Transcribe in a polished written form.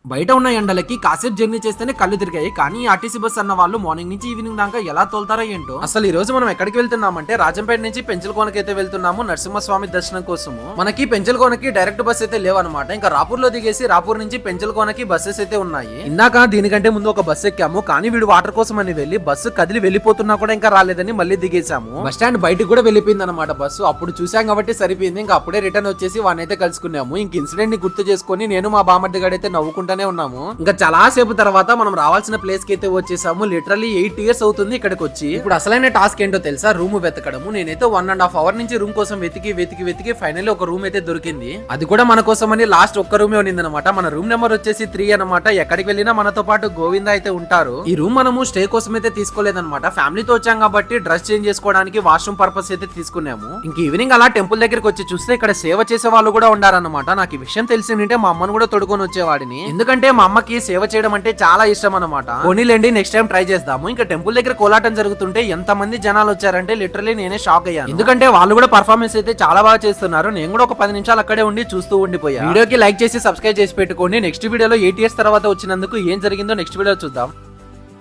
బయట ఉన్న ఎండలకి కాసేపు జర్నీ చేస్తేనే కళ్ళు తిరిగాయి. కానీ ఆర్టీసీ బస్ అన్న వాళ్ళు మార్నింగ్ నుంచి ఈవినింగ్ దాకా ఎలా తోలుతారో ఏంటో. అసలు ఈ రోజు మనం ఎక్కడికి వెళ్తున్నామంటే రాజంపేట నుంచి పెంచలకోనకి అయితే వెళ్తున్నాము నరసింహస్వామి దర్శనం కోసము. మనకి పెంచలకోనకి డైరెక్ట్ బస్ అయితే లేవన్నమాట. ఇంకా రాపూర్ లో దిగేసి రాపూర్ నుంచి పెంచలకోనకి బస్సెస్ అయితే ఉన్నాయి. ఇందాక దీనికంటే ముందు ఒక బస్సు ఎక్కాము. కానీ వీడు వాటర్ కోసం అని వెళ్ళి బస్సు కదిలి వెళ్ళిపోతున్నా కూడా ఇంకా రాలేదని మళ్ళీ దిగేసాము. బస్ స్టాండ్ బయటకు కూడా వెళ్ళిపోయింది అనమాట బస్సు. అప్పుడు చూసాం కాబట్టి సరిపోయింది. ఇంకా అప్పుడే రిటర్న్ వచ్చేసి వాడిని అయితే కలుసుకున్నాము. ఇంక ఇన్సిడెంట్ ని గుర్తు చేసుకుని నేను మా బామర్ది గడైతే నవ్వుకుంటానే ఉన్నాము. ఇంకా చాలా సేపు తర్వాత మనం రావాల్సిన ప్లేస్ కి అయితే వచ్చేసాము. లిటరల్లీ 8 years అవుతుంది ఇక్కడికి వచ్చి. ఇప్పుడు అసలైన టాస్క్ ఏంటో తెలుసా? రూమ్ వెతకడము. నేనైతే 1.5 hours నుంచి రూమ్ కోసం వెతికి ఫైనల్లీ ఒక రూమ్ అయితే దొరికింది. అది కూడా మన కోసం అని లాస్ట్ ఒక్క రూమే ఉన్నింది అనమాట. మన రూమ్ నెంబర్ వచ్చేసి 3 అనమాట. ఎక్కడికి వెళ్ళినా మనతో పాటు గోవింద అయితే ఉంటారు. ఈ రూమ్ మనము స్టే కోసం అయితే తీసుకోలేదన్నమాట. ఫ్యామిలీతో వచ్చాం కాబట్టి డ్రెస్ చేంజ్ చేసుకోవడానికి వాష్రూమ్ పర్పస్ అయితే తీసుకున్నాము. ఇంక ఈవినింగ్ అలా టెంపుల్ దగ్గరికి వచ్చి చూస్తే ఇక్కడ సేవ చేసే వాళ్ళు కూడా ఉండారన్నమాట. నాకు ఈ విషయం తెలిసిందంటే మా అమ్మను కూడా తొడుకొని వచ్చేవాడిని. ఎందుకంటే మా అమ్మకి సేవ చేయడం అంటే చాలా ఇష్టం అనమాట. పోనీలేండి నెక్స్ట్ టైం ట్రై చేద్దాము. ఇంకా టెంపుల్ దగ్గర కోలాటం జరుగుతుంటే ఎంత మంది జనాలు వచ్చారంటే లిటరల్లీ నేనే షాక్ అయ్యాను. ఎందుకంటే వాళ్ళు కూడా పర్ఫార్మెన్స్ అయితే చాలా బాగా చేస్తున్నారు. నేను కూడా ఒక 10 నిమిషాలు అక్కడే ఉండి చూస్తూ ఉండిపోయా. వీడియోకి లైక్ చేసి సబ్స్క్రైబ్ చేసి పెట్టుకోండి. నెక్స్ట్ వీడియోలో 8 years తర్వాత వచ్చినందుకు ఏం జరిగిందో నెక్స్ట్ వీడియో చూద్దాం.